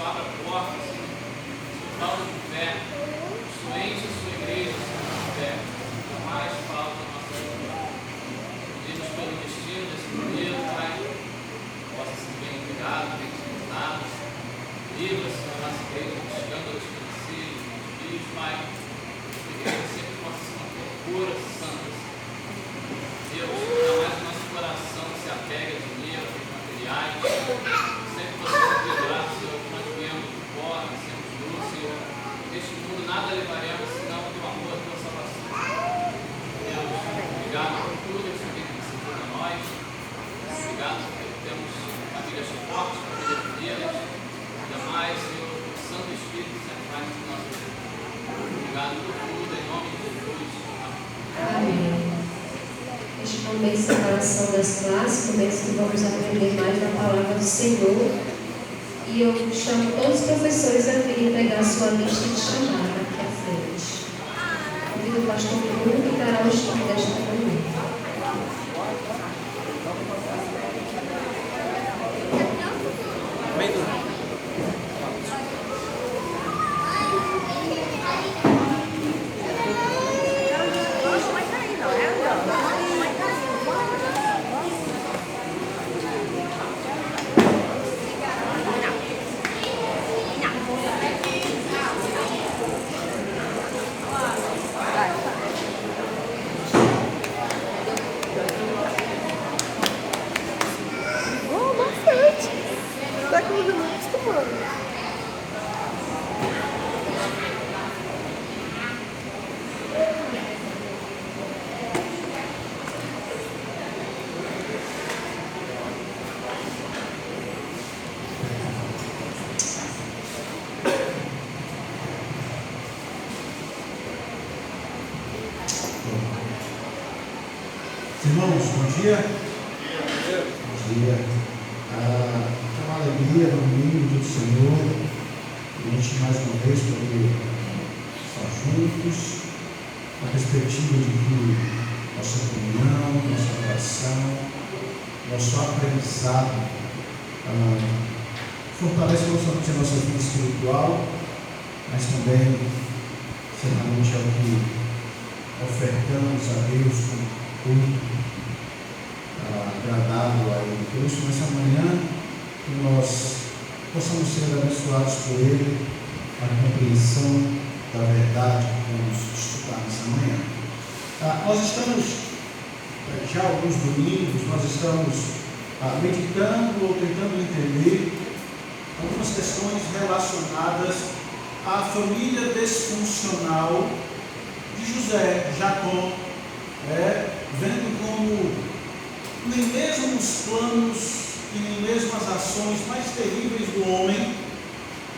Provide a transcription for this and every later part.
abra portas, Senhor. Falta de fé. Enche a sua igreja, Senhor, de fé. Jamais falta a nossa vida. Pedimos pelo destino desse primeiro, Pai. Possa ser bem cuidado, bem disciplinado. Livra, Senhor, a nossa igreja dos escândalos financeiros, dos filhos, Pai. Que a igreja sempre possa se manter pura, santa. Deus, jamais o nosso coração se apega a dinheiro, a bens materiais. Sempre possamos lembrar, Senhor, que nós viemos de fora, nascemos luz, Senhor. Neste mundo nada levaremos senão o teu amor, a tua salvação. Deus, obrigado por tudo que o Senhor tem concedido a nós. Obrigado porque temos famílias fortes, famílias unidas. Ainda mais, Senhor, o Santo Espírito se faz em nossa vida. Obrigado por tudo, em nome de Jesus. Amém. Este momento de separação das classes, momento que vamos aprender mais da palavra do Senhor. E eu chamo todos os professores a virem pegar a sua lista de chamada aqui à frente. Convido o pastor Bruno que dará o estudo desta manhã. Irmãos, bom dia. Bom dia. É uma alegria no domingo do Senhor, a gente mais uma vez poder estar juntos, na perspectiva de que nossa comunhão, nossa oração, nosso aprendizado fortalece não somente a nossa vida espiritual, mas também certamente é o que ofertamos a Deus como culto agradável a Ele. Por isso, nessa manhã, que nós possamos ser abençoados por Ele, a compreensão da verdade que vamos estudar nessa manhã. Nós estamos, já há alguns domingos, nós estamos meditando ou tentando entender algumas questões relacionadas à família disfuncional de José, Jacó, vendo como nem mesmo os planos e nem mesmo as ações mais terríveis do homem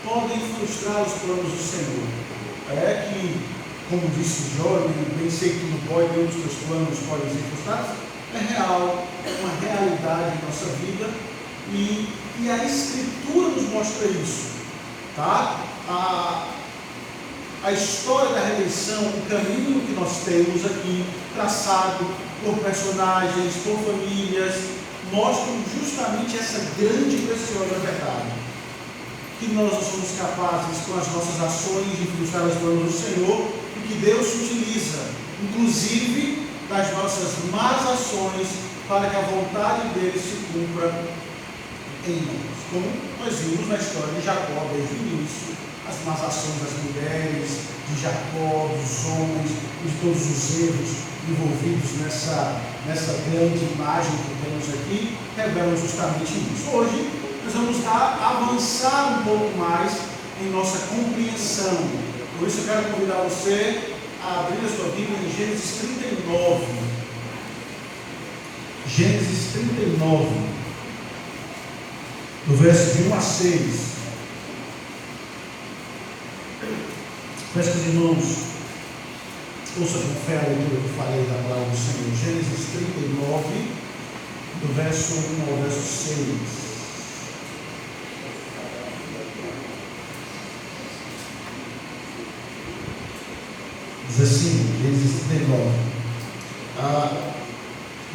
podem frustrar os planos do Senhor. Que, como disse Jó, bem sei que não pode, nenhum dos teus planos podem ser frustrados, é real, é uma realidade em nossa vida e a Escritura nos mostra isso. A história da redenção, o caminho que nós temos aqui, traçado por personagens, por famílias, mostram justamente essa grande e preciosa verdade. Que nós não somos capazes, com as nossas ações, de frustrar os planos do Senhor, e que Deus se utiliza, inclusive, das nossas más ações, para que a vontade dele se cumpra em nós. Como nós vimos na história de Jacó desde o início, as más ações das mulheres, de Jacó, dos homens, de todos os erros envolvidos nessa grande imagem que temos aqui, revelam justamente isso. Hoje, nós vamos avançar um pouco mais em nossa compreensão. Por isso, eu quero convidar você a abrir a sua Bíblia em Gênesis 39. Gênesis 39, do verso de 1 a 6. Peço que os irmãos ouçam com fé a leitura que eu falei da palavra do Senhor. Gênesis 39, do verso 1 ao verso 6. Diz assim, Gênesis 39.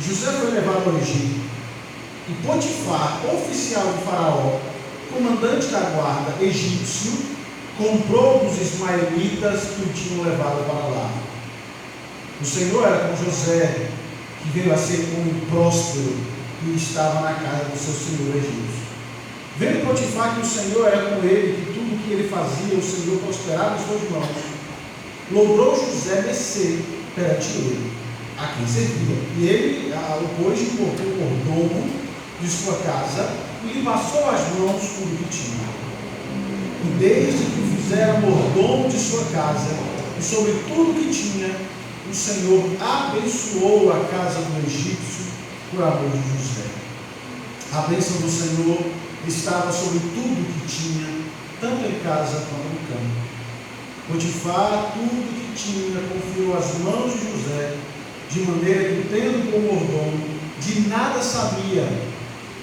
José foi levado ao Egito, e Potifar, oficial de Faraó, comandante da guarda egípcio, comprou dos ismaelitas que o tinham levado para lá. O Senhor era com José, que veio a ser um próspero e estava na casa do seu senhor egípcio. Vendo Potifar que o Senhor era com ele, que tudo o que ele fazia, o Senhor prosperava em suas mãos, logrou José descer perante ele, a quem servia. E ele o pôs de mordomo de sua casa e lhe passou às mãos tudo o que tinha. E desde que o fizera mordomo de sua casa e sobre tudo que tinha, o Senhor abençoou a casa do egípcio por amor de José. A bênção do Senhor estava sobre tudo que tinha, tanto em casa quanto no campo. Potifar tudo que tinha confiou às mãos de José, de maneira que, tendo como mordomo, de nada sabia,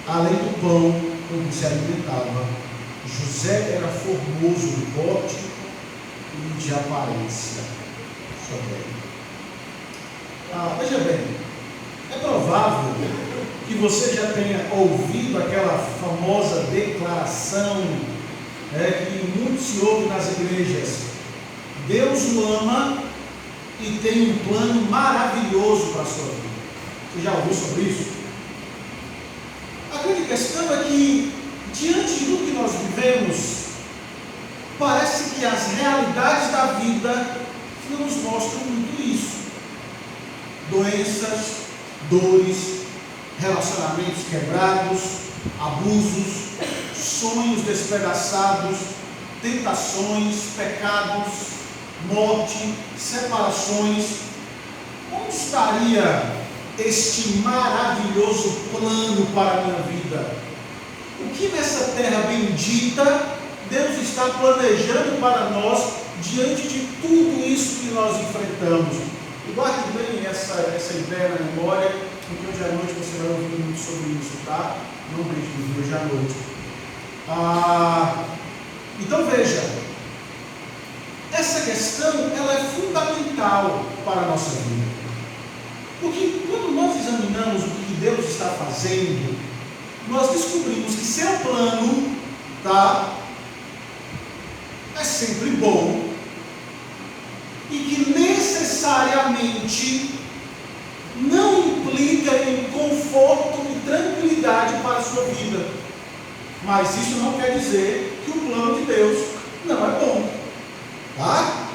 além do pão com que se alimentava. José era formoso de porte e de aparência soberba. Veja bem, é provável que você já tenha ouvido aquela famosa declaração que muito se ouve nas igrejas: Deus o ama e tem um plano maravilhoso para a sua vida. Você já ouviu sobre isso? A grande questão é que, diante de tudo que nós vivemos, parece que as realidades da vida não nos mostram muito isso. Doenças, dores, relacionamentos quebrados, abusos, sonhos despedaçados, tentações, pecados, morte, separações. Onde estaria este maravilhoso plano para a minha vida? O que nessa terra bendita Deus está planejando para nós diante de tudo isso que nós enfrentamos? E guarde bem essa ideia na memória, porque hoje à noite você vai ouvir muito sobre isso, tá? Não deixe de vir hoje à noite. Então veja, essa questão ela é fundamental para a nossa vida. Porque quando nós examinamos o que Deus está fazendo, nós descobrimos que seu plano, tá, é sempre bom e que necessariamente não implica em conforto e tranquilidade para a sua vida. Mas isso não quer dizer que o plano de Deus não é bom, tá?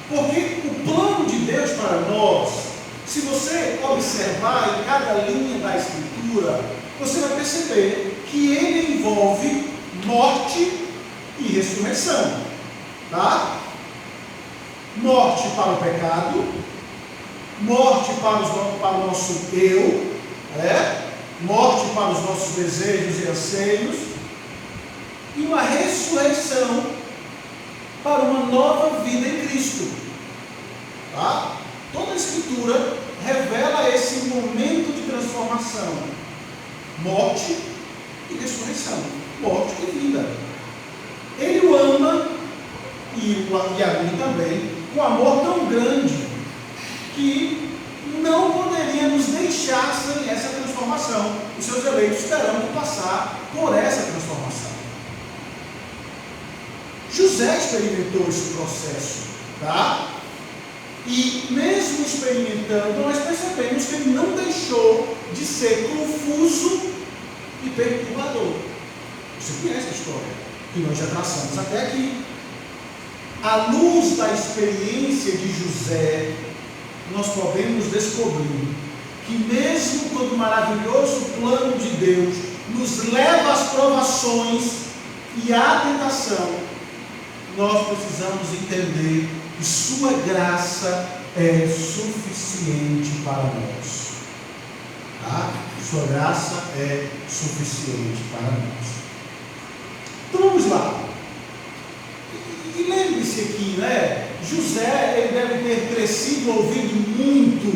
Porque o plano de Deus para nós, se você observar em cada linha da Escritura, você vai perceber que ele envolve morte e ressurreição, tá? Morte para o pecado, morte para o nosso eu, morte para os nossos desejos e anseios, e uma ressurreição para uma nova vida em Cristo, tá? Toda a Escritura revela esse momento de transformação: morte e ressurreição, morte e vida. Ele o ama e a mim também, com amor tão grande que não poderia nos deixar sem essa transformação. Os seus eleitos terão que passar por essa transformação. José experimentou esse processo, tá? E mesmo experimentando, nós percebemos que ele não deixou de ser confuso e perturbador. Você conhece a história que nós já traçamos até aqui. À luz da experiência de José, nós podemos descobrir que mesmo quando o maravilhoso plano de Deus nos leva às provações e à tentação, nós precisamos entender que sua graça é suficiente para nós, tá? Sua graça é suficiente para nós. Então vamos lá. E lembre-se aqui, José, ele deve ter crescido ouvindo muito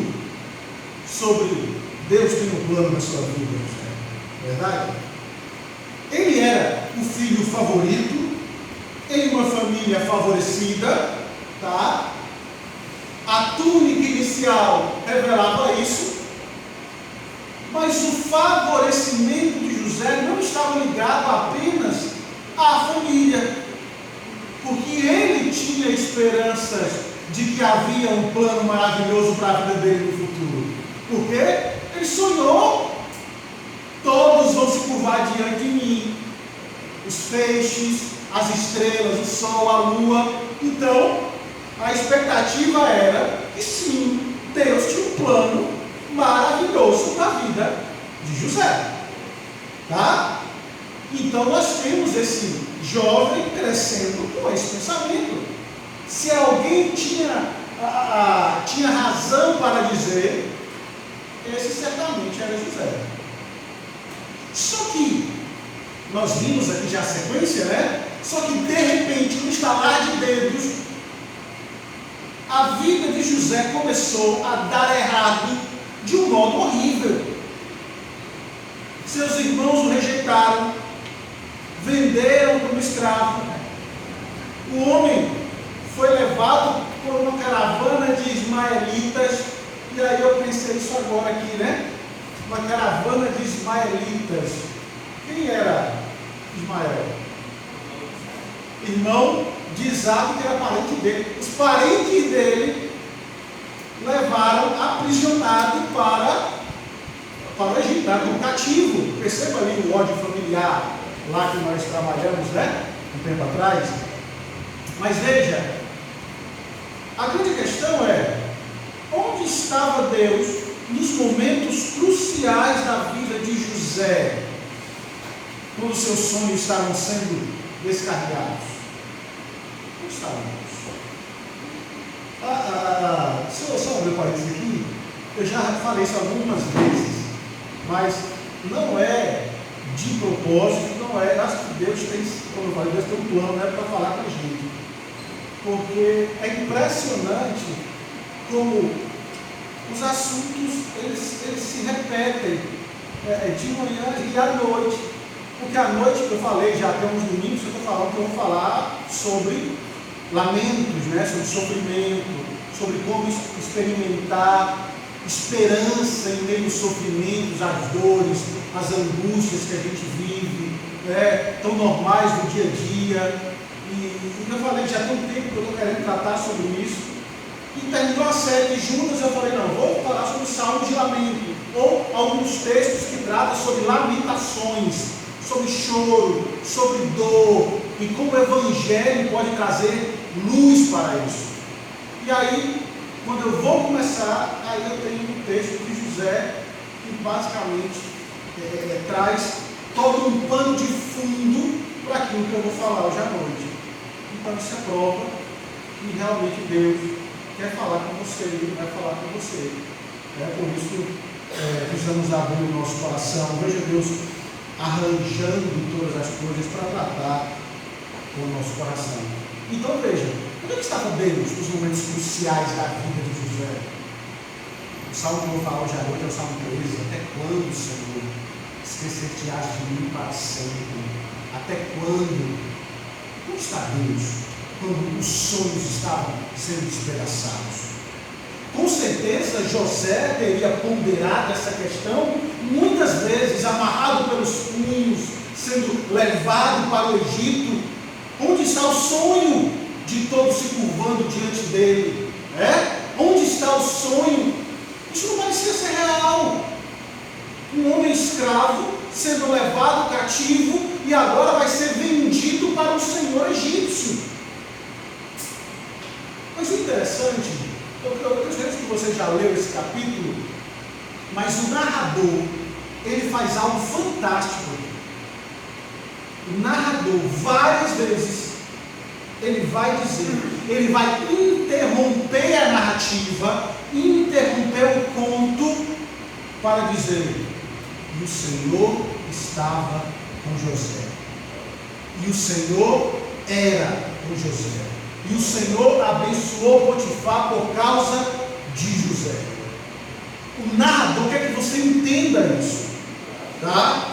sobre Deus tem um plano na sua vida, José. Verdade? Ele era o filho favorito, em uma família favorecida, tá? A túnica inicial revelava isso, mas o favorecimento de José José não estava ligado apenas à família, porque ele tinha esperanças de que havia um plano maravilhoso para a vida dele no futuro. Porque ele sonhou: todos vão se curvar diante de mim, os feixes, as estrelas, o sol, a lua. Então, a expectativa era que sim, Deus tinha um plano maravilhoso na vida de José. Tá? Então nós temos esse jovem crescendo com esse pensamento. Se alguém tinha razão para dizer, esse certamente era José. Só que nós vimos aqui já a sequência, né? Só que de repente, no estalar de dedos, a vida de José começou a dar errado de um modo horrível. Seus irmãos o rejeitaram, venderam como escravo. O homem foi levado por uma caravana de ismaelitas. E aí eu pensei isso agora aqui, né? Uma caravana de ismaelitas. Quem era Ismael? Irmão de Isaac, que era parente dele. Os parentes dele levaram aprisionado para o Egito, como cativo. Perceba ali o ódio familiar lá que nós trabalhamos, né? Um tempo atrás. Mas veja, a grande questão é: onde estava Deus nos momentos cruciais da vida de José, quando seus sonhos estavam sendo descarregados? Onde estava Deus? Se eu só abrir o parênteses aqui, eu já falei isso algumas vezes, mas não é de propósito, não é. Acho que Deus tem, como eu falei, Deus tem um plano, né, para falar com a gente. Porque é impressionante como os assuntos eles se repetem de manhã e à noite. Porque à noite, que eu falei, já tem uns domingos que eu estou falando que eu vou falar sobre lamentos, né, sobre sofrimento, sobre como experimentar esperança em meio aos sofrimentos, às dores, às angústias que a gente vive, tão normais do dia a dia. E eu falei, já tem um tempo que eu estou querendo tratar sobre isso. E terminou a série de Judas, eu falei, não, vou falar sobre o Salmo de Lamento, ou alguns textos que tratam sobre lamentações, sobre choro, sobre dor, e como o Evangelho pode trazer luz para isso. E aí, quando eu vou começar, aí eu tenho um texto de José, que basicamente traz todo um pano de fundo para aquilo que eu vou falar hoje à noite. Então isso é prova que realmente Deus quer falar com você, Ele vai falar com você. Por isso precisamos abrir o nosso coração. Veja Deus arranjando todas as coisas para tratar com o nosso coração. Então veja, onde é que estava Deus nos momentos cruciais da vida de José? O salmo que eu vou falar hoje à noite é o Salmo 13. Até quando, Senhor, esquecer-te-ás de mim para sempre? Até quando? Onde está Deus quando os sonhos estavam sendo despedaçados? Com certeza José teria ponderado essa questão muitas vezes, amarrado pelos punhos, sendo levado para o Egito. Onde está o sonho de todos se curvando diante dele? Onde está o sonho? Isso não parecia ser real. Um homem escravo sendo levado cativo e agora vai ser vendido para um senhor egípcio. Mas o interessante, eu sei que você já leu esse capítulo, mas o narrador, ele faz algo fantástico. O narrador, várias vezes, ele vai dizer, ele vai interromper a narrativa, interromper o conto, para dizer: e o Senhor estava com José, e o Senhor era com José, e o Senhor abençoou Potifar por causa de José. O narrador quer que você entenda isso, tá?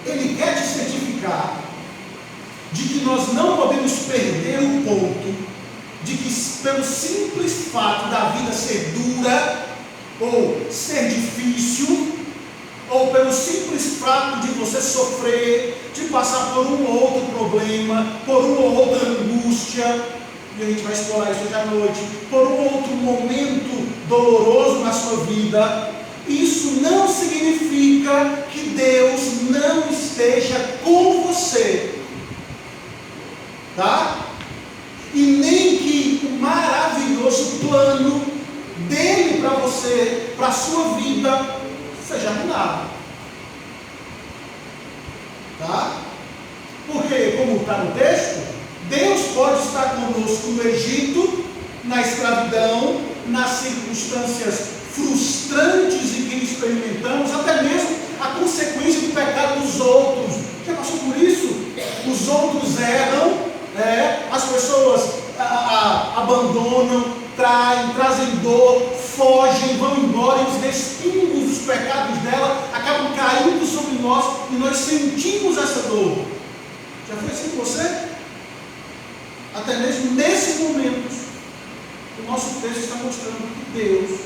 Ele quer te certificar de que nós não podemos perder o ponto de que, pelo simples fato da vida ser dura ou ser difícil, ou pelo simples fato de você sofrer, de passar por um ou outro problema, por uma ou outra angústia, e a gente vai explorar isso hoje à noite, por um outro momento doloroso na sua vida, isso não significa que Deus não esteja com você, tá? E nem que o maravilhoso plano dele para você, para a sua vida, seja anulado, tá? Porque, como está no texto, Deus pode estar conosco no Egito, na escravidão, nas circunstâncias frustrantes em que experimentamos, até mesmo a consequência do pecado dos outros. Já passou por isso? Os outros erram, as pessoas abandonam, traem, trazem dor, fogem, vão embora, e os respingos dos pecados dela acabam caindo sobre nós, e nós sentimos essa dor. Já foi assim com você? Até mesmo nesses momentos, o nosso texto está mostrando que Deus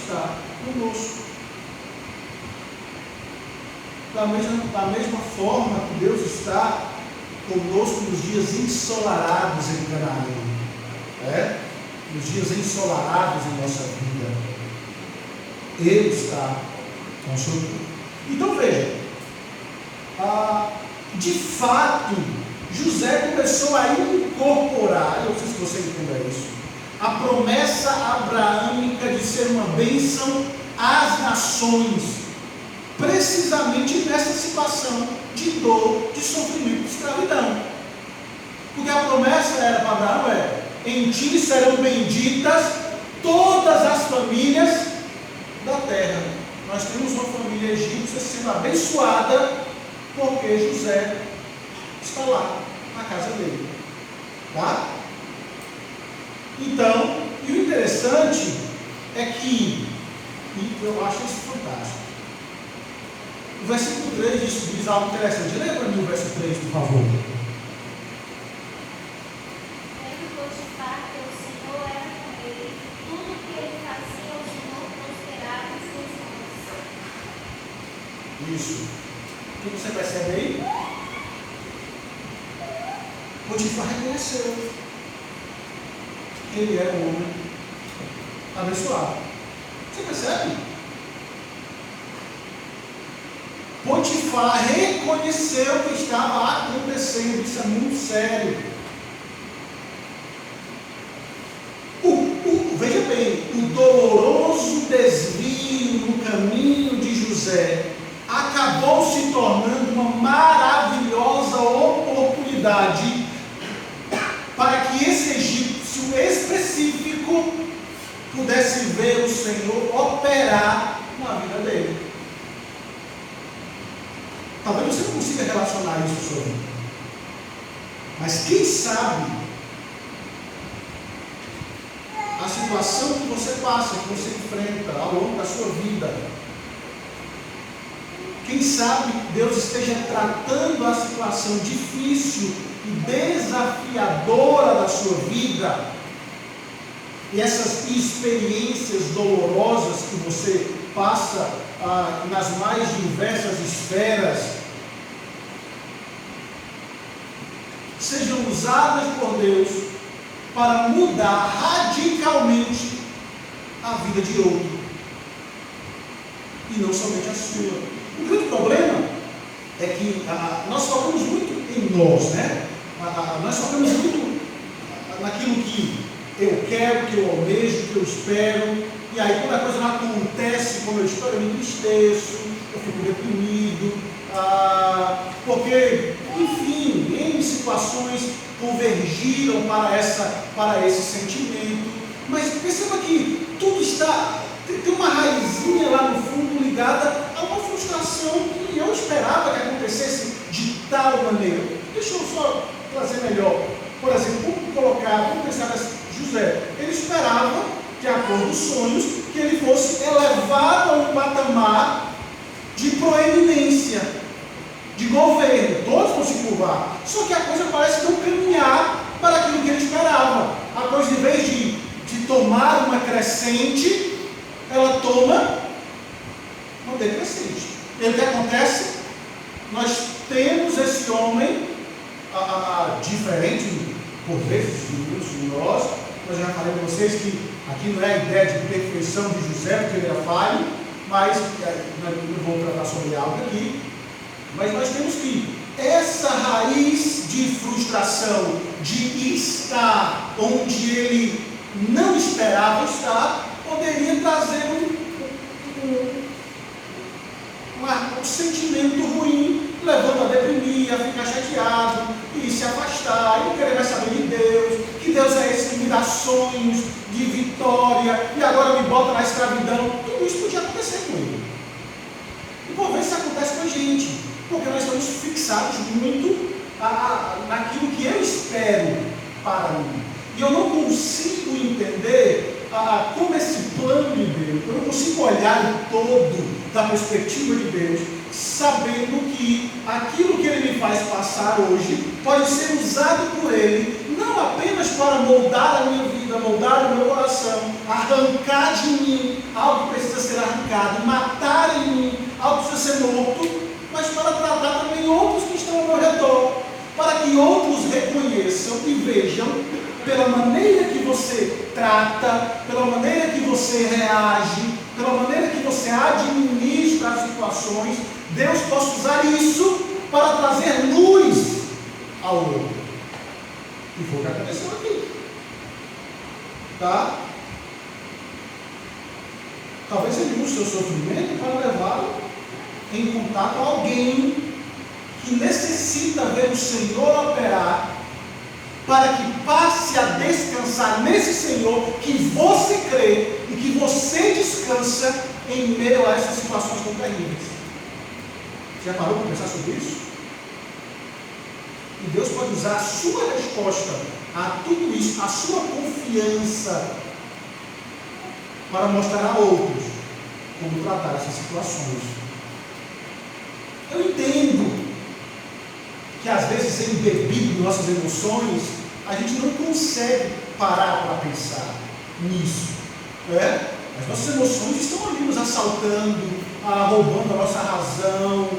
está conosco. Da mesma forma que Deus está conosco nos dias ensolarados em Canaã, nos dias ensolarados em nossa vida, Ele está conosco. Então veja, de fato, José começou a incorporar, eu não sei se você entende isso, a promessa abraâmica de ser uma bênção às nações, precisamente nessa situação de dor, de sofrimento, de escravidão. Porque a promessa era para Abraão em ti serão benditas todas as famílias da terra. Nós temos uma família egípcia sendo abençoada porque José está lá, na casa dele. Tá? Então, e o interessante é que, e eu acho isso fantástico, o versículo 3 diz algo interessante. Leia para mim o verso 3, por favor. Isso. O que você percebe aí? Potifar reconheceu que ele era um homem abençoado. Você percebe? Potifar reconheceu o que estava acontecendo. Isso é muito sério. Veja bem, o doloroso desvio no caminho de José acabou se tornando uma maravilhosa oportunidade para que esse egípcio específico pudesse ver o Senhor operar na vida dele. Talvez você não consiga relacionar isso à sua vida, mas quem sabe a situação que você passa, que você enfrenta ao longo da sua vida, quem sabe Deus esteja tratando a situação difícil e desafiadora da sua vida, e essas experiências dolorosas que você passa nas mais diversas esferas, sejam usadas por Deus para mudar radicalmente a vida de outro, e não somente a sua. O grande problema é que nós focamos muito em nós, né? Nós focamos muito naquilo que eu quero, que eu almejo, que eu espero, e aí quando a coisa não acontece como eu espero, eu me entristeço, eu fico deprimido, porque, enfim, N situações convergiram para esse sentimento. Mas perceba que tudo tem uma raizinha lá no fundo ligada a uma frustração que eu esperava que acontecesse de tal maneira. Deixa eu só trazer melhor. Por exemplo, vamos pensar nesse José. Ele esperava, de acordo com os sonhos, que ele fosse elevado a um patamar de proeminência, de governo. Todos vão se curvar. Só que a coisa parece não caminhar para aquilo que ele esperava. A coisa, em vez de tomar uma crescente, ela toma uma decrescente. Ele nós temos esse homem diferente, por vezes, de nós. Eu já falei para vocês que aqui não é a ideia de perfeição de José, porque ele era falho, mas não vou tratar sobre algo aqui. Mas nós temos que essa raiz de frustração, de estar onde ele não esperava estar, poderia trazer um sentimento ruim, levando a deprimir, a ficar chateado, e se afastar, e não querer mais saber de Deus, que Deus é esse que me dá sonhos de vitória, e agora me bota na escravidão. Tudo isso podia acontecer com ele. E por vezes isso acontece com a gente, porque nós estamos fixados muito naquilo que eu espero para mim. E eu não consigo entender como esse plano de Deus, eu não consigo olhar o todo da perspectiva de Deus, sabendo que aquilo que Ele me faz passar hoje pode ser usado por Ele, não apenas para moldar a minha vida, moldar o meu coração, arrancar de mim algo que precisa ser arrancado, matar em mim algo que precisa ser morto, mas para tratar também outros que estão ao meu redor, para que outros reconheçam e vejam pela maneira que você trata, pela maneira que você reage, pela maneira que você administra as situações, Deus possa usar isso para trazer luz ao outro. E foi o que aconteceu aqui. Tá? Talvez ele use o seu sofrimento para levá-lo em contato com alguém que necessita ver o Senhor operar, para que passe a descansar nesse Senhor que você crê e que você descansa em meio a essas situações tão terríveis. Já parou para pensar sobre isso? E Deus pode usar a sua resposta a tudo isso, a sua confiança, para mostrar a outros como tratar essas situações. Eu entendo que às vezes, embebido em nossas emoções, a gente não consegue parar para pensar nisso. As nossas emoções estão ali nos assaltando, roubando a nossa razão.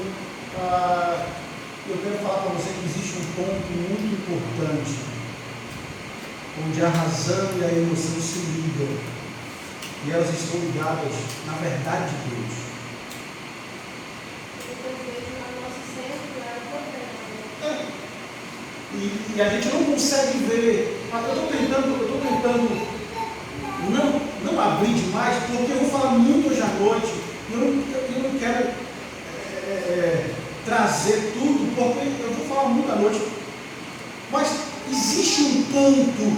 Eu quero falar para você que existe um ponto muito importante, onde a razão e a emoção se ligam, e elas estão ligadas na verdade de Deus. E a gente não consegue ver. Eu estou tentando não abrir demais, porque eu vou falar muito hoje à noite. Eu não quero trazer tudo, porque eu vou falar muito à noite. Mas existe um ponto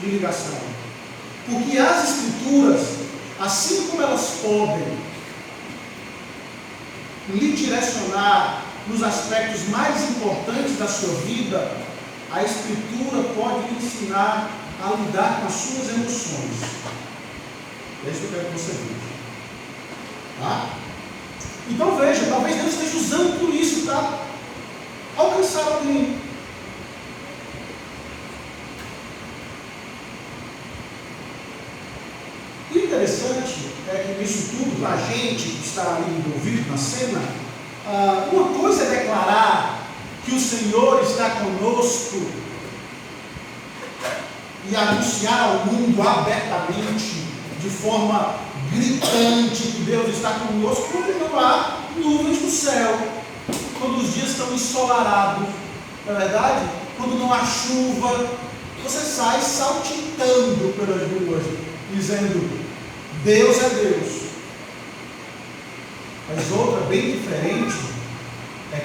de ligação. Porque as Escrituras, assim como elas podem lhe direcionar nos aspectos mais importantes da sua vida, a Escritura pode lhe ensinar a lidar com as suas emoções. É isso que eu quero que você veja. Tá? Então veja, talvez Deus esteja usando tudo isso para alcançar alguém. E o interessante é que nisso tudo, para a gente que está ali envolvido na cena, uma coisa é declarar que o Senhor está conosco e anunciar ao mundo abertamente, de forma gritante, que Deus está conosco, quando não há nuvens no céu, quando os dias estão ensolarados, não é verdade? Quando não há chuva, você sai saltitando pelas ruas, dizendo: Deus é Deus. Mas outra bem diferente é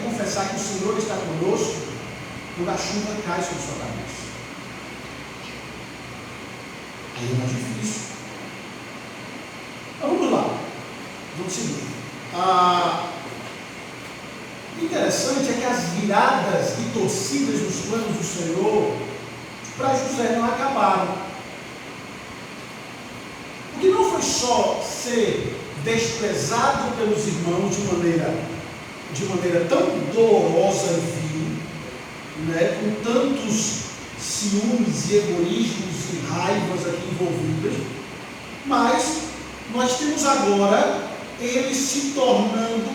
confessar que o Senhor está conosco quando a chuva cai sobre sua cabeça. Aí é mais difícil. Então, vamos lá. Vamos seguir. O interessante é que as viradas e torcidas nos planos do Senhor para José não acabaram. Porque não foi só ser desprezado pelos irmãos de maneira tão dolorosa e vil, né, com tantos ciúmes e egoísmos e raivas aqui envolvidas, mas nós temos agora ele se tornando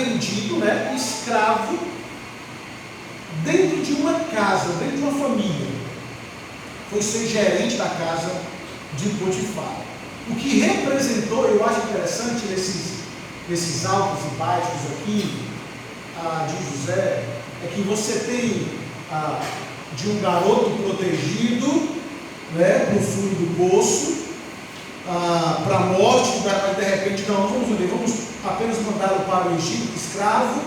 vendido, né, escravo, dentro de uma casa, dentro de uma família. Foi ser gerente da casa de Potifar. O que representou, eu acho interessante nesses altos e baixos aqui de José, é que você tem de um garoto protegido, né, para o fundo do poço, para a morte, de repente, não, vamos apenas mandá-lo para o Egito, escravo,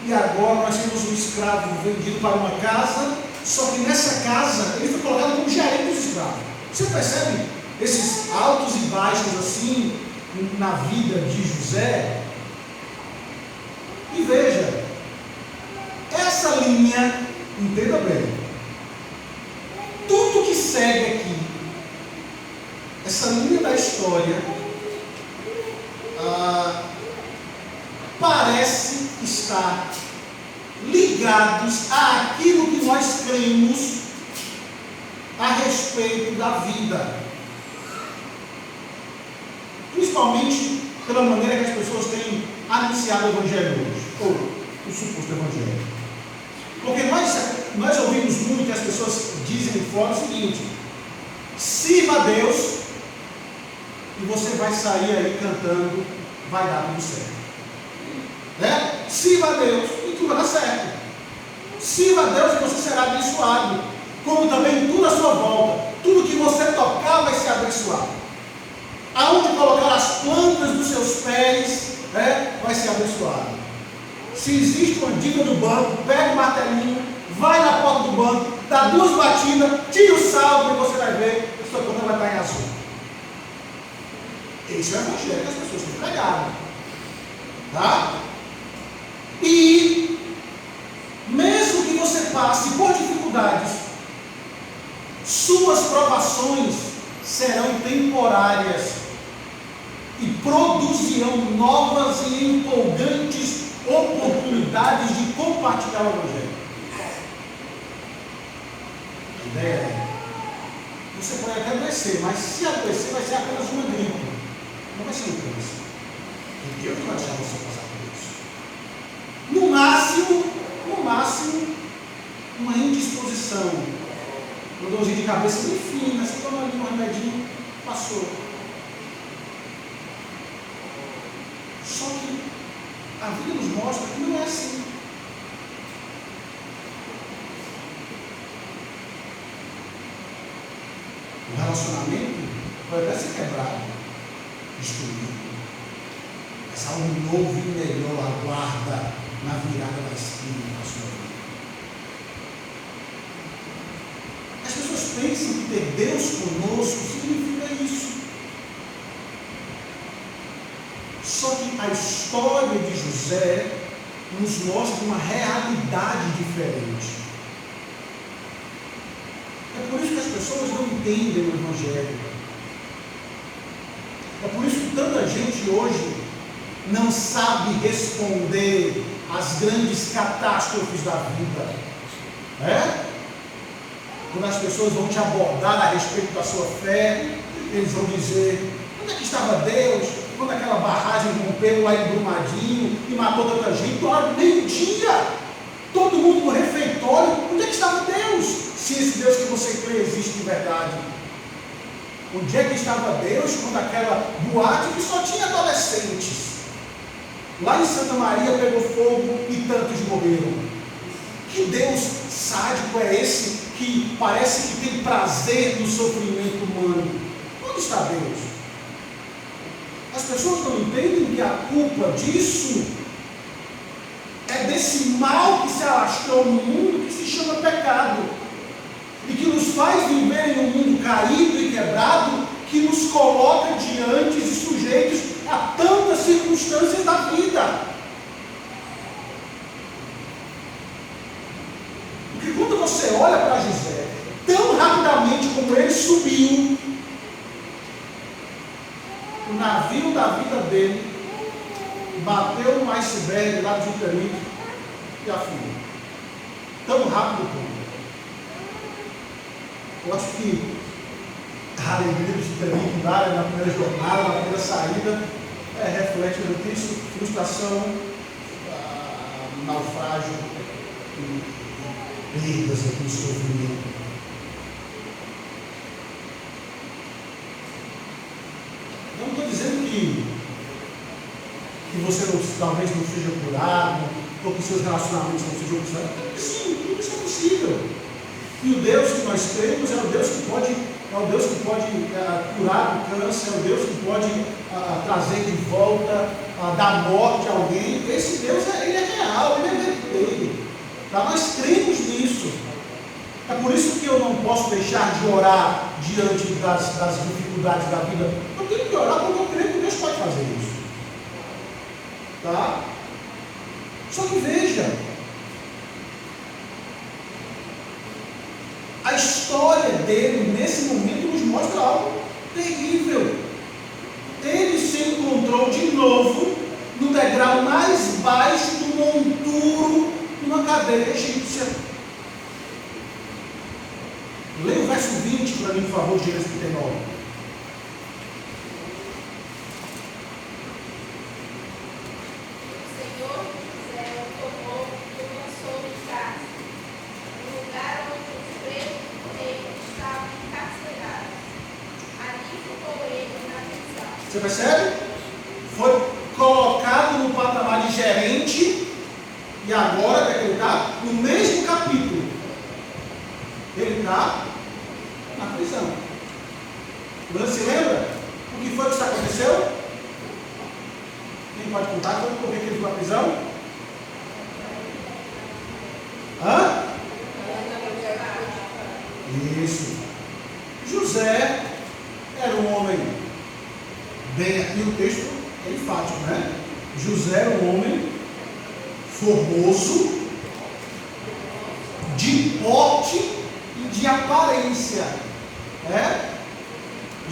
e agora nós temos um escravo vendido para uma casa, só que nessa casa ele foi colocado como gerente dos escravos. Você percebe esses altos e baixos assim na vida de José? E veja, essa linha, entenda bem, tudo que segue aqui, essa linha da história, parece estar ligados àquilo que nós cremos a respeito da vida. Principalmente pela maneira que as pessoas têm anunciado o Evangelho hoje, ou o suposto Evangelho. Porque nós ouvimos muito que as pessoas dizem fora o seguinte: sirva a Deus e você vai sair aí cantando, vai dar tudo certo. Né? Sirva a Deus e tudo vai dar certo. Sirva a Deus e você será abençoado. Como também tudo à sua volta. Tudo que você tocar vai ser abençoado. Aonde colocar as plantas dos seus pés, vai ser abençoado. Se existe uma dívida do banco, pega o martelinho, vai na porta do banco, dá 2 batidas, tira o saldo e você vai ver que a sua conta vai estar em azul. Esse é o evangelho que as pessoas têm pregado. Tá? E mesmo que você passe por dificuldades, suas provações serão temporárias e produzirão novas e empolgantes oportunidades de compartilhar o Evangelho. A ideia é: você pode até adoecer, mas se adoecer vai ser apenas uma gripe, não vai ser um câncer. E Deus não vai deixar você passar por isso. No máximo, uma indisposição, uma dorzinha de cabeça bem fina, você toma ali um remedinho, passou. Só que a vida nos mostra que não é assim. O relacionamento pode até ser quebrado, destruído, mas algo novo e melhor aguarda na virada da esquina da sua vida. As pessoas pensam que ter Deus conosco significa isso. Só que a história de José nos mostra uma realidade diferente. É por isso que as pessoas não entendem o Evangelho. É por isso que tanta gente hoje não sabe responder às grandes catástrofes da vida. Quando as pessoas vão te abordar a respeito da sua fé, eles vão dizer: onde é que estava Deus quando aquela barragem rompeu lá em Brumadinho e matou tanta gente? Olha, meio-dia, todo mundo no refeitório. Onde é que estava Deus? Se esse Deus que você crê existe de verdade. Onde é que estava Deus quando aquela boate que só tinha adolescentes lá em Santa Maria pegou fogo e tantos morreram? Que Deus sádico é esse que parece que tem prazer no sofrimento humano? Onde está Deus? As pessoas não entendem que a culpa disso é desse mal que se alastrou no mundo, que se chama pecado, e que nos faz viver em um mundo caído e quebrado, que nos coloca diante e sujeitos a tantas circunstâncias da vida. Porque quando você olha para José, tão rapidamente como ele subiu, o navio da vida dele bateu no iceberg lá do Titanic e afundou. Tão rápido como. Eu acho que a alegria do Titanic na primeira jornada, na primeira saída, reflete muito isso, frustração, naufrágio e perdas aqui, sofrimento. Eu não estou dizendo que você talvez não seja curado, ou que seus relacionamentos não sejam curados. Sim, tudo isso é possível. E o Deus que nós temos é o Deus que pode curar o câncer, é o Deus que pode trazer de volta da morte alguém. Esse Deus ele é real, ele é verdadeiro. Tá? Nós cremos nisso. É por isso que eu não posso deixar de orar diante das dificuldades da vida. Eu tenho que orar porque eu creio que Deus pode fazer isso. Tá? Só que veja, a história dele nesse momento nos mostra algo terrível. Ele se encontrou de novo no degrau mais baixo do monturo de uma cadeia egípcia. Leia o verso 20 para mim, por favor, de Gênesis 39. Você percebe? Foi colocado no patamar de gerente e agora onde é que ele está? No mesmo capítulo. Ele está na prisão. Você se lembra? O que foi que isso aconteceu? Quem pode contar? Como que ele foi à prisão? Hã? Isso. José era um homem, bem aqui o texto é enfático, né? José era um homem formoso, de porte e de aparência.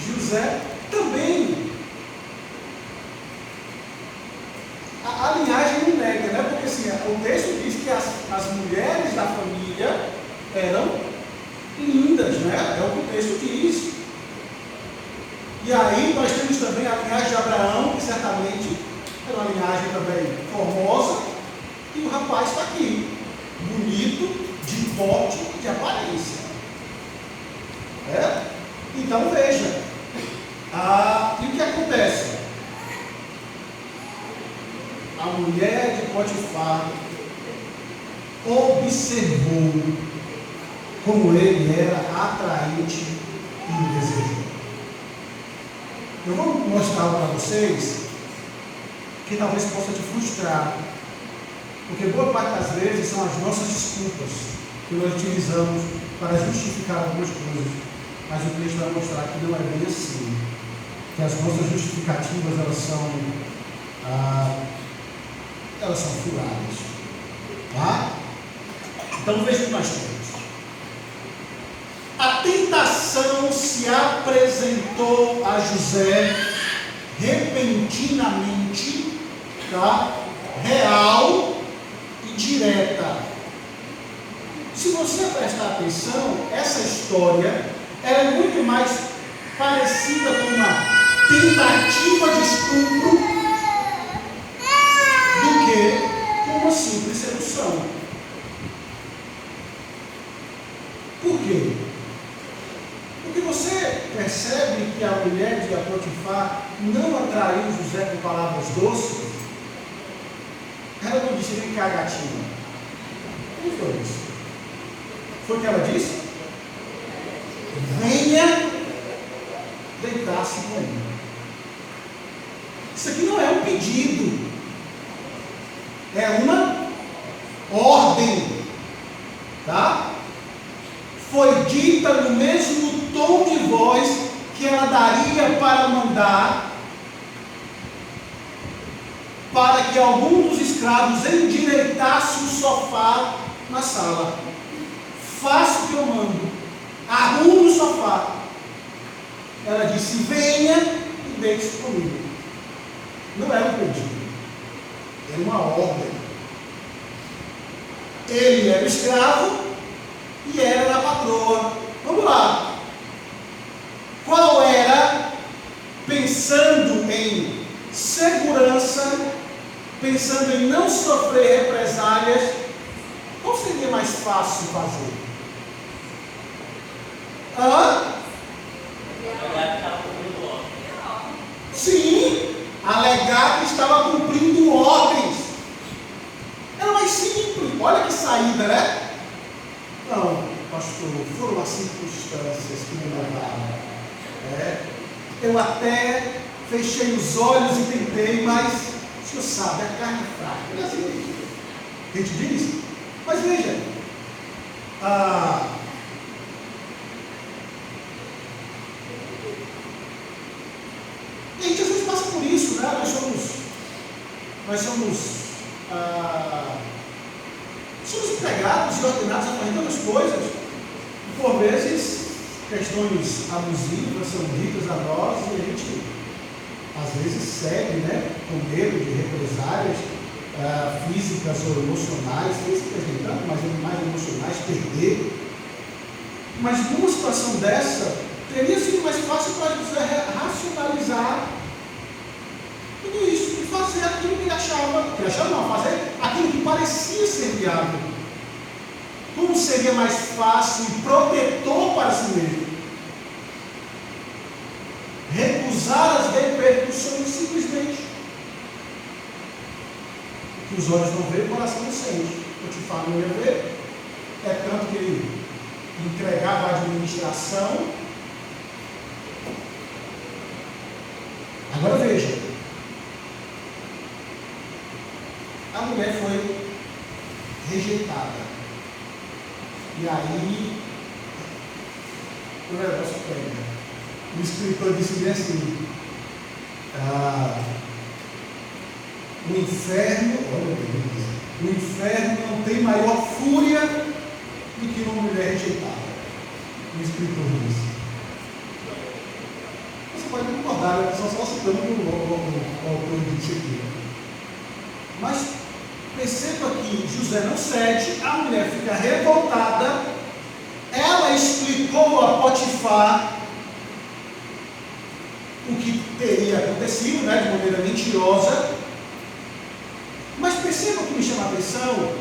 José também. A linhagem não nega, né? Porque assim, o texto diz que as mulheres da família eram lindas, né? É o que o texto diz. E aí nós temos também a linhagem de Abraão, que certamente é uma linhagem também formosa, e o rapaz está aqui, bonito, de porte e de aparência. Então veja, e o que acontece? A mulher de Potifar observou como ele era atraente e desejoso. Eu vou mostrar para vocês que talvez possa te frustrar, porque boa parte das vezes são as nossas desculpas que nós utilizamos para justificar algumas coisas, mas o texto vai mostrar que não é bem assim, que as nossas justificativas elas são furadas, tá? Então veja o que nós temos. A tentação se apresentou a José repentinamente, tá? Real e direta. Se você prestar atenção, essa história é muito mais parecida com uma tentativa de estupro do que com uma simples sedução. Por quê? Porque você percebe que a mulher de Potifar não atraiu José com palavras doces. Ela não disse: vem cá, gatinha. Como foi isso? Foi o que ela disse? Venha deitar-se comigo. Isso aqui não é um pedido, é uma ordem, tá? Foi dita no mesmo tom de voz que ela daria para mandar para que algum dos escravos endireitasse o sofá na sala. Faça o que eu mando, arrume o sofá. Ela disse: venha e deite-se comigo. Não era um pedido, era uma ordem. Ele era o escravo e ela era a patroa. Vamos lá. Qual era, pensando em segurança pensando em não sofrer represálias, qual seria mais fácil fazer? Sim, alegar que estava cumprindo ordens. Era mais simples. Olha que saída, né? Não, pastor, foram as circunstâncias que me levaram. Eu até fechei os olhos e tentei, mas o senhor sabe, a carne é fraca. Não é assim que a gente diz? Mas veja, e a gente às vezes passa por isso, né? Nós somos empregados e ordenados a fazer tantas coisas, e por vezes questões abusivas são ditas a nós e a gente às vezes segue, né, com medo de represálias físicas ou emocionais, físicas nem tanto, mas mais emocionais, perder. Mas numa situação dessa, teria sido mais fácil para José racionalizar tudo isso e fazer aquilo que ele achava, fazer aquilo que parecia ser viável. Como seria mais fácil e protetor para si mesmo? Recusar as repercussões simplesmente. Que os olhos não veem, o coração não sente. Potifar não ia ver. É tanto que ele entregava a administração. Agora veja. A mulher foi rejeitada. E aí, o negócio pega. O escritor disse bem assim: o inferno, olha bem, o inferno não tem maior fúria do que uma mulher rejeitada. O escritor disse. Você pode concordar, eu estou só citando o autor disso aqui. Mas perceba que José não cede, a mulher fica revoltada, ela explicou a Potifar o que teria acontecido, né, de maneira mentirosa. Mas perceba o que me chama a atenção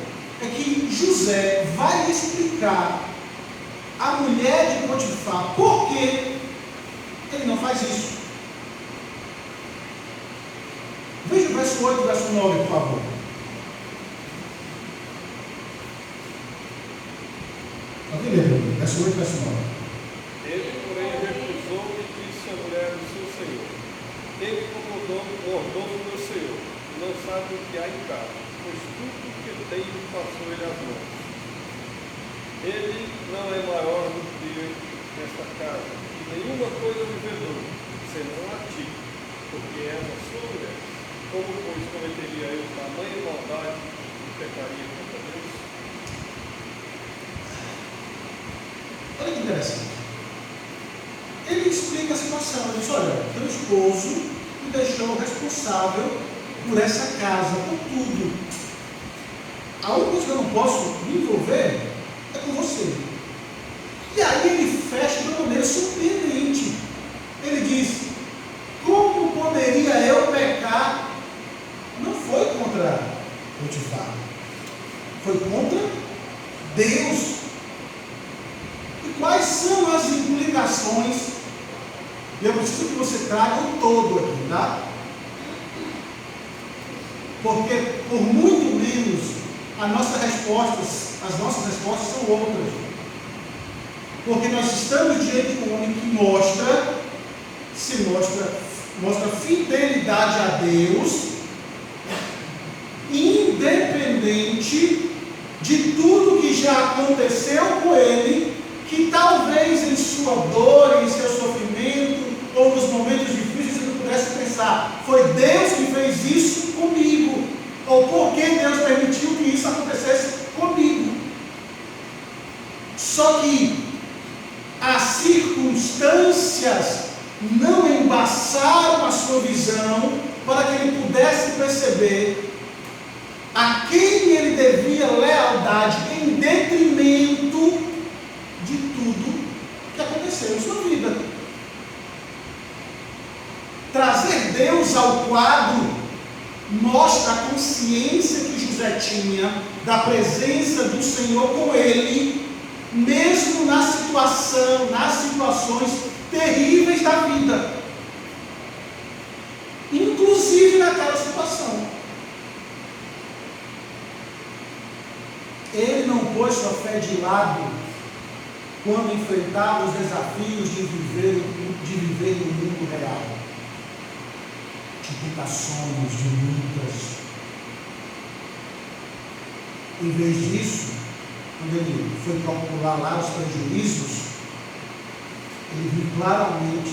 é que José vai explicar à mulher de Potifar por que ele não faz isso. Veja o verso 8 e o verso 9, por favor. Alguém lembra? Verso 8 e verso 9. Ele, porém, recusou e disse à mulher do seu senhor: ele concordou com meu senhor, e não sabe o que há em casa, pois tudo o que tem passou ele às mãos. Ele não é maior do que eu nesta casa, e nenhuma coisa me vedou, senão a ti, porque és a sua mulher. Como, pois, cometeria eu tamanha maldade e pecaria contra Deus? Olha que interessante. Ele explica a situação. Ele diz: olha, teu esposo me deixou responsável por essa casa, por tudo. A única coisa que eu não posso me envolver é com você. E aí ele fecha de uma maneira surpreendente. Ele diz: como poderia eu pecar? Não foi contra Potifar, foi contra Deus. E quais são as implicações? Eu preciso que você traga o todo aqui, tá? Porque por muito menos as nossas respostas são outras. Porque nós estamos diante de um homem que mostra fidelidade a Deus, independente de tudo que já aconteceu com ele, que talvez em sua dor, em seu sofrimento, ou nos momentos difíceis, ele pudesse pensar: foi Deus que fez isso comigo, ou por que Deus permitiu que isso acontecesse comigo. Só que as circunstâncias não embaçaram a sua visão para que ele pudesse perceber a quem ele devia lealdade em detrimento de tudo que aconteceu em sua vida. Trazer Deus ao quadro mostra a consciência que José tinha da presença do Senhor com ele, mesmo nas situações terríveis da vida, inclusive naquela situação. Ele não pôs sua fé de lado quando enfrentava os desafios de viver no mundo real, de tentações, de lutas. Em vez disso, quando ele foi calcular lá os prejuízos, ele viu claramente,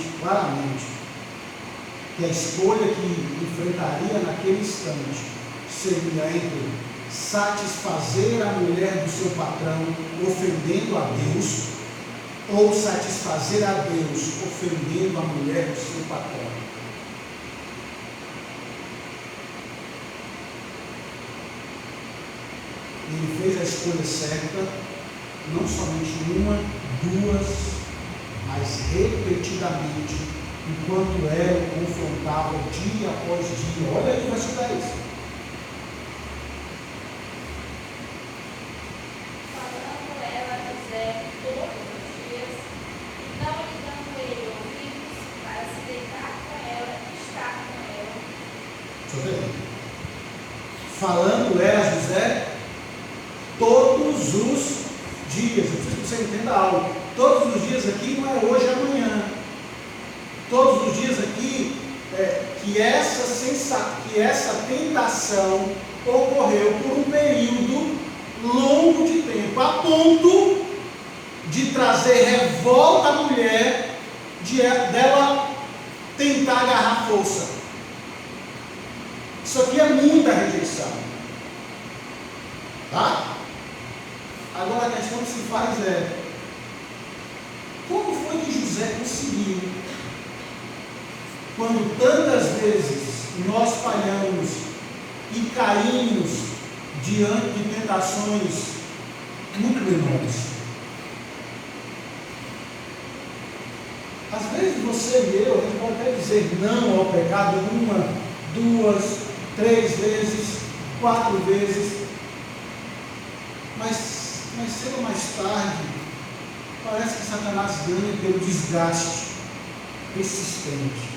que a escolha que enfrentaria naquele instante seria entre satisfazer a mulher do seu patrão, ofendendo a Deus, ou satisfazer a Deus, ofendendo a mulher do seu patrão. Ele fez a escolha certa, não somente uma, duas, mas repetidamente, enquanto ela o confrontava dia após dia. Olha aí o verso 10. Falando era a José todos os dias. Eu preciso que você entenda algo. Todos os dias aqui não é hoje e amanhã. Todos os dias aqui que essa tentação ocorreu por um período longo de tempo, a ponto de trazer revolta à mulher, dela tentar agarrar força. Isso aqui é muita rejeição. Tá? Agora a questão que se faz é: como foi que José conseguiu, quando tantas vezes nós falhamos e caímos diante de tentações muito menores? Às vezes você e eu, a gente pode até dizer não ao pecado 1, 2, 3 vezes, 4 vezes, mas cedo ou mais tarde, parece que Satanás ganha pelo desgaste persistente.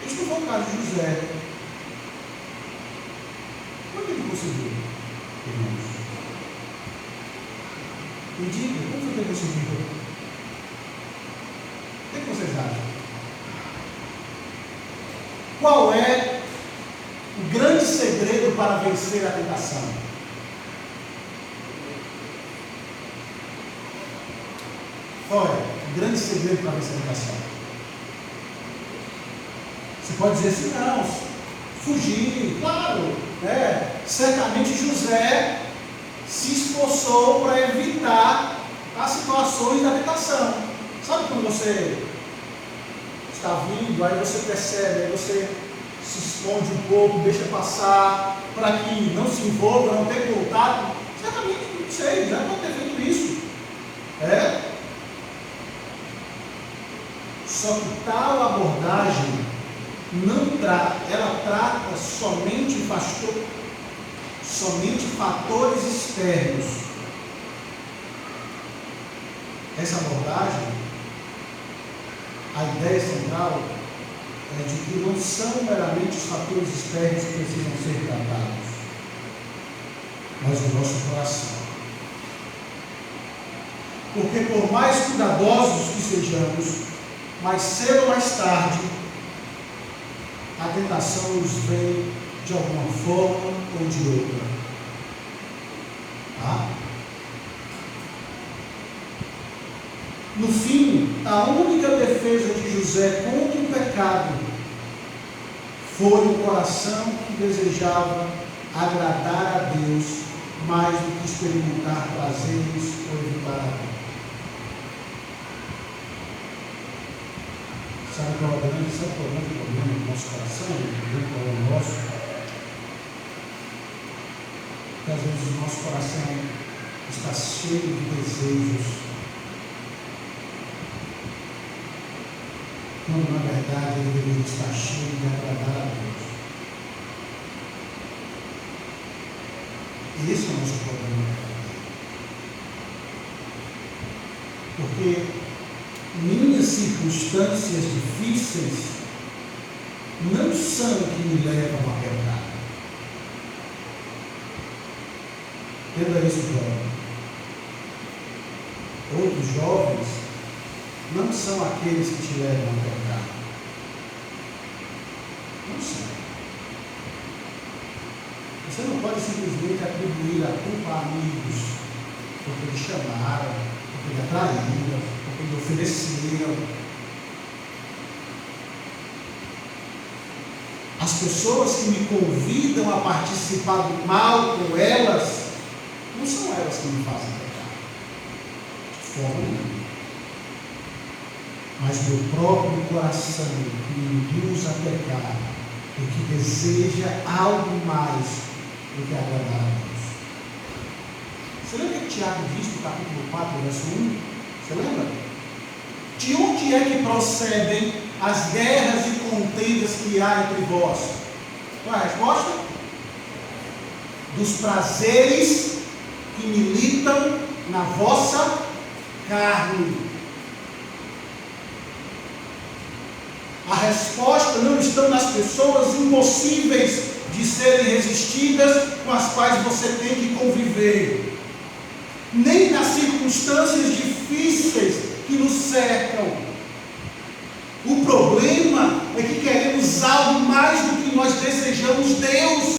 Este não foi o caso de José. Como ele conseguiu, irmãos? Me diga, como foi que ele conseguiu? O que vocês acham? Qual é o grande segredo para vencer a tentação? Qual é o grande segredo para vencer a tentação? Você pode dizer assim: não, fugir, claro, certamente José se esforçou para evitar as situações da tentação. Sabe quando você está vindo, aí você percebe, aí você se esconde um pouco, deixa passar, para que não se envolva, não tenha contato? Certamente, não sei, já pode ter feito isso. Só que tal abordagem ela trata somente fatores externos. Essa abordagem, a ideia central é de que não são meramente os fatores externos que precisam ser tratados, mas o nosso coração. Porque por mais cuidadosos que sejamos, mais cedo ou mais tarde, a tentação nos vem de alguma forma ou de outra. Tá? No fim, a única defesa de José contra o pecado foi o coração que desejava agradar a Deus mais do que experimentar prazeres ou evitar a Deus. Sabe qual é o grande problema do nosso coração? O grande problema nosso? Que às vezes o nosso coração está cheio de desejos, quando na verdade ele deveria estar cheio de agradar a Deus. Esse é o nosso problema. Porque minhas circunstâncias difíceis não são o que me levam a pecar. Entenda isso, jovem. Outros jovens não são aqueles que te levam a pecar. Não são. Você não pode simplesmente atribuir a culpa a amigos, porque lhe chamaram, porque lhe atraíram, porque lhe ofereceram. As pessoas que me convidam a participar do mal com elas, não são elas que me fazem pecar. De forma nenhuma. Mas meu próprio coração que me induz a pecar e que deseja algo mais do que agradar a Deus. Você lembra que Tiago diz no capítulo 4, verso 1? Você lembra? De onde é que procedem as guerras e contendas que há entre vós? Qual é a resposta? Dos prazeres que militam na vossa carne. A resposta não está nas pessoas impossíveis de serem resistidas, com as quais você tem que conviver, nem nas circunstâncias difíceis que nos cercam. O problema é que queremos algo mais do que nós desejamos